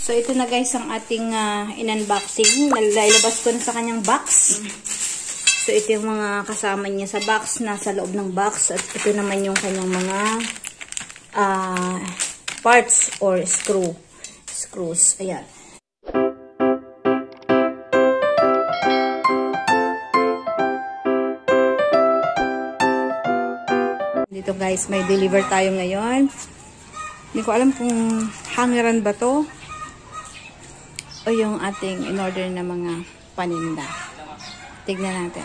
So, ito na guys ang ating in-unboxing. Nailabas ko na sa kanyang box. So, ito yung mga kasama niya sa box. Nasa loob ng box. At ito naman yung kanyang mga parts or screws. Ayan. Dito guys, may deliver tayo ngayon. Hindi ko alam kung hangeran ba to o yung ating in-order na mga paninda. Tignan natin.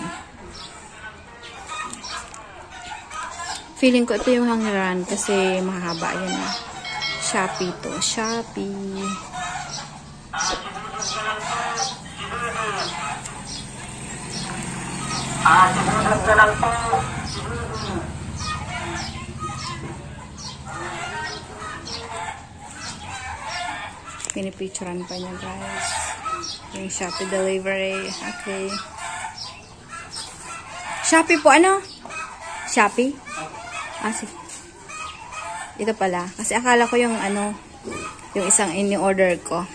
Feeling ko ito yung hangeran kasi mahaba yan. Shopee to. Shopee. Sumunod ka lang po. Pinipicturean pa niya guys. Yung Shopee delivery. Okay. Shopee po ano? Shopee? Sige. Ito pala. Kasi akala ko yung ano, yung isang in-order ko.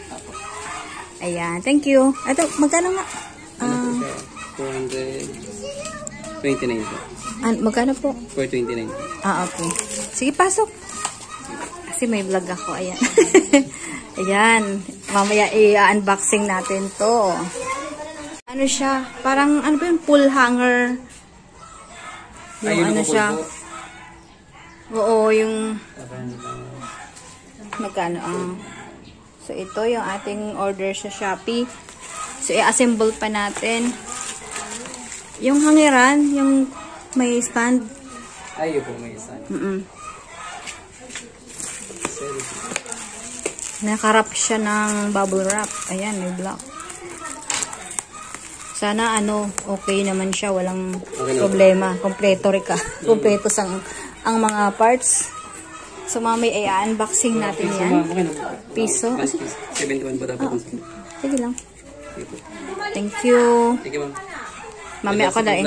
Ayan. Thank you. Ito, magkano nga? 429 po. Magkano po? 429. Okay. Sige, pasok. Kasi may vlog ako. Ayan. Ayan. Mamaya i-unboxing natin to. Ano siya? Parang, ano ba yung pull hanger? Yung ano siya? Oo, yung magkano? So, ito yung ating order sa Shopee. So, i-assemble pa natin. Yung hangiran, yung may stand. Ayun po, may stand. Nakarap siya ng bubble wrap. Ayan, may block. Sana okay naman siya. Walang problema. Kompleto rin ka. Kompleto ang mga parts. So, mamaya i-unboxing natin yan. Piso? 71 po dapat. Sige lang. Thank you. Sige ma'am. Mamaya ako na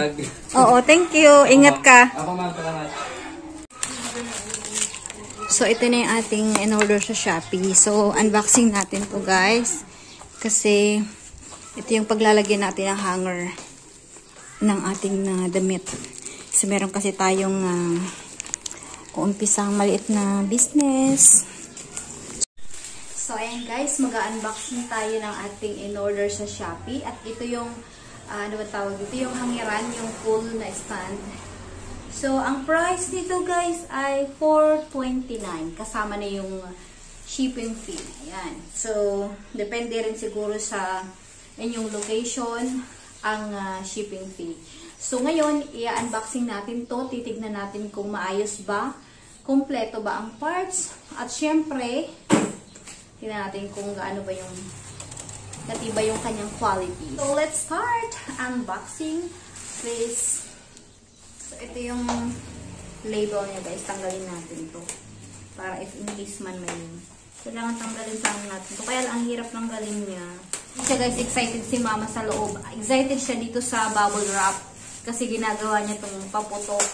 Oo, thank you. Ingat ka. Ako ma'am, salamat. So, ito na yung ating in-order sa Shopee. So, unboxing natin to guys. Kasi, ito yung paglalagyan natin ng hanger ng ating damit. So, meron kasi tayong umpisang maliit na business. So, ayan guys, mag-unboxing tayo ng ating in-order sa Shopee. At ito yung, ano ba tawag dito? Yung hangiran, yung full na stand. So, ang price nito guys ay $4.29. Kasama na yung shipping fee. Ayan. So, depende rin siguro sa inyong location ang shipping fee. So, ngayon, i-unboxing natin to. Titignan natin kung maayos ba, kumpleto ba ang parts. At syempre, tignan natin kung gaano ba yung katiba yung kanyang quality. So, let's start unboxing this. So, ito yung label niya guys. Tanggalin natin to. Para if in case man may kailangan tanggalin sana natin to. Kaya lang ang hirap tanggalin niya. Siya guys, excited si mama sa loob. Excited siya dito sa bubble wrap. Kasi ginagawa niya itong paputok.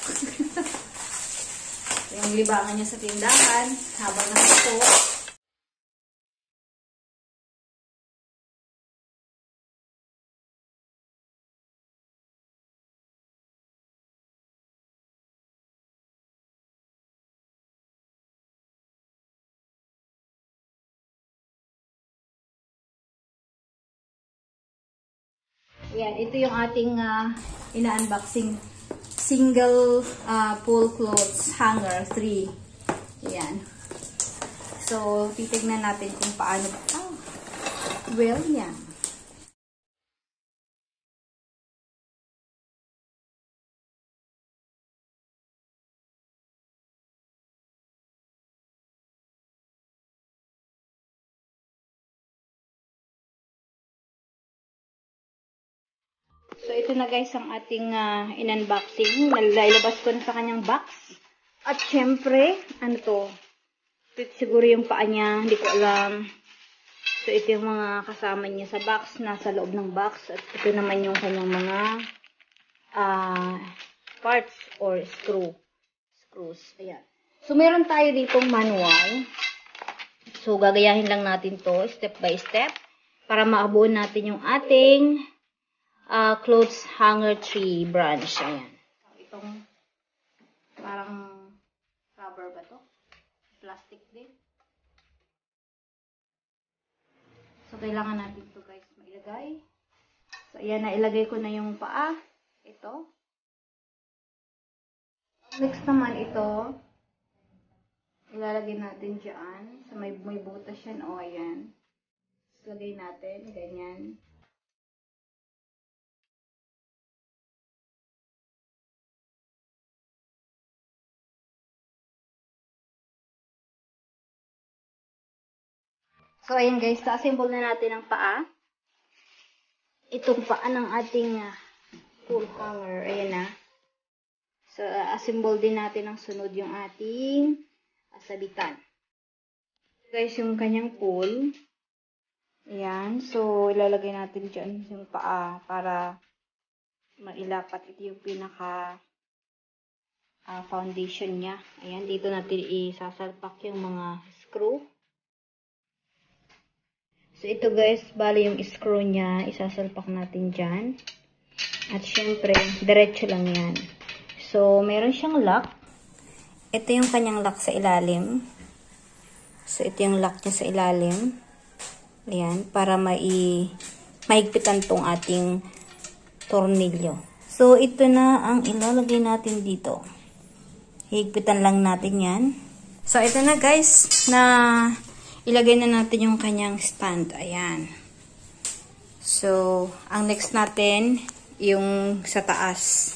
Yung libangan niya sa tindahan. Habang nakaputok. Ayan, ito yung ating ina-unboxing single pull clothes hanger 3. Ayan. So, titignan natin kung paano. Well, yan. So, ito na guys ang ating in-unboxing. Nailabas ko na sa kanyang box. At syempre, ano to? Ito siguro yung paa niya. Hindi ko alam. So, ito yung mga kasama niya sa box. Nasa loob ng box. At ito naman yung kanyang mga parts or screws. Ayan. So, meron tayo ditong manual. So, gagayahin lang natin to step by step para maabuo natin yung ating clothes hanger tree branch. Ayan. Itong parang rubber ba to? Plastic din. So, kailangan natin to guys mailagay. So, ayan, nailagay ko na yung paa. Ito. Next naman ito. Ilalagay natin dyan. So, may butas yan. O, ayan. Lagay natin. Ganyan. So, ayan guys. Ta-assemble na natin ang paa. Itong paa ng ating pull hanger. Ayan na. So, assemble din natin ang sunod yung ating sabitan. Guys, yung kanyang pull. Ayan. So, ilalagay natin dyan yung paa para mailapat. Ito yung pinaka foundation niya. Ayan. Dito natin isasalpak yung mga screw. So, ito guys, bali yung screw niya, isasalpak natin dyan. At syempre, diretso lang yan. So, meron siyang lock. Ito yung kanyang lock sa ilalim. So, ito yung lock niya sa ilalim. Ayan, para maigpitan tong ating tornilyo. So, ito na ang ilalagay natin dito. Higpitan lang natin yan. So, ito na guys, na ilagay na natin yung kanyang stand. Ayan. So, ang next natin, yung sa taas.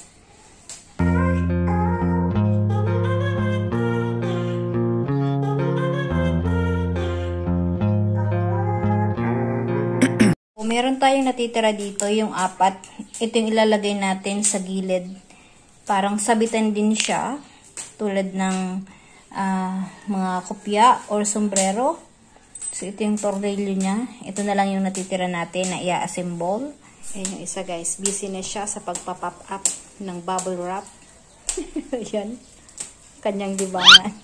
Meron tayong natitira dito, yung 4. Ito yung ilalagay natin sa gilid. Parang sabitan din siya, tulad ng mga kopya or sombrero. So, ito yung tornilyo niya. Ito na lang yung natitira natin na i-assemble. Ayan yung isa guys. Busy na siya sa pagpa-pop up ng bubble wrap. Ayan. Kanyang libangan.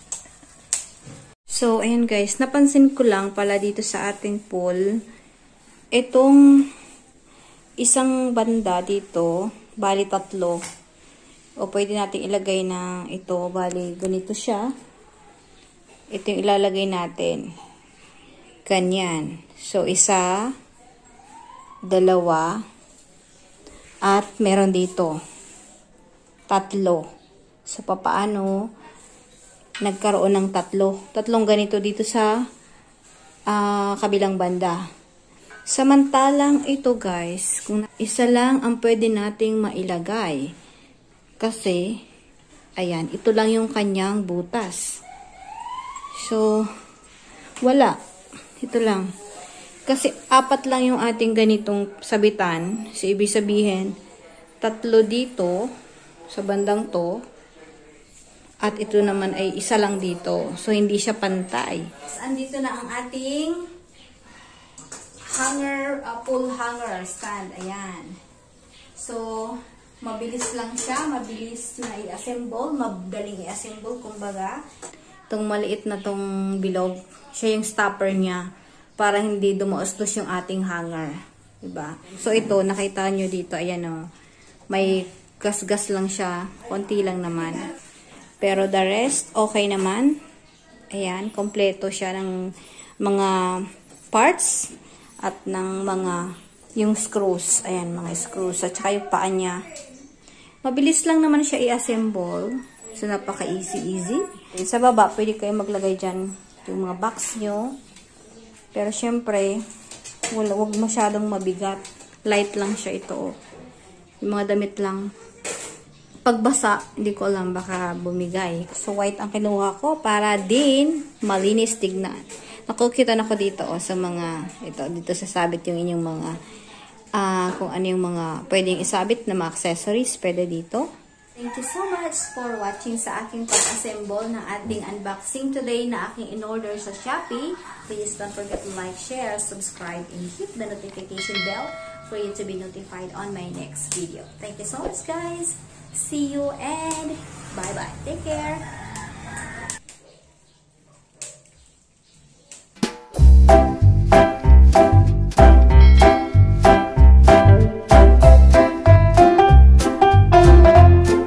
So, ayan guys. Napansin ko lang pala dito sa ating pool. Itong isang banda dito, bali 3. O pwede natin ilagay na ito, bali ganito siya. Ito yung ilalagay natin. Ganyan. So, 1, 2, at meron dito 3. So, papaano nagkaroon ng 3? 3 ganito dito sa kabilang banda. Samantalang ito guys, kung isa lang ang pwede nating mailagay. Kasi, ayan, ito lang yung kanyang butas. So, wala. Ito lang. Kasi 4 lang yung ating ganitong sabitan. So, ibig sabihin, 3 dito, sa bandang to, at ito naman ay 1 lang dito. So, hindi siya pantay. Andito na ang ating hanger, pull hanger stand. Ayan. So, mabilis lang siya. Mabilis na i-assemble. Madaling i-assemble, kumbaga. Itong maliit na tong bilog, siya yung stopper niya para hindi dumuustos yung ating hanger. Diba? So, ito, nakita nyo dito. Ayan o. May gas-gas lang siya. Konti lang naman. Pero the rest, okay naman. Ayan. Kompleto siya ng mga parts at ng mga yung screws. Ayan, mga screws. At saka yung paa niya. Mabilis lang naman siya i-assemble. So, napaka-easy. Sa baba, pwede kayo maglagay dyan yung mga box nyo. Pero, syempre, wag masyadong mabigat. Light lang siya ito. Yung mga damit lang. Pagbasa, hindi ko alam, baka bumigay. So, white ang kinuha ko para din malinis tignan. Nakukita na ko dito sa mga, dito sasabit yung inyong mga, kung ano yung mga pwedeng isabit na mga accessories, pwede dito. Thank you so much for watching sa aking pag-assemble ng ating unboxing today na aking in-order sa Shopee. Please don't forget to like, share, subscribe, and hit the notification bell for you to be notified on my next video. Thank you so much guys. See you and bye-bye. Take care.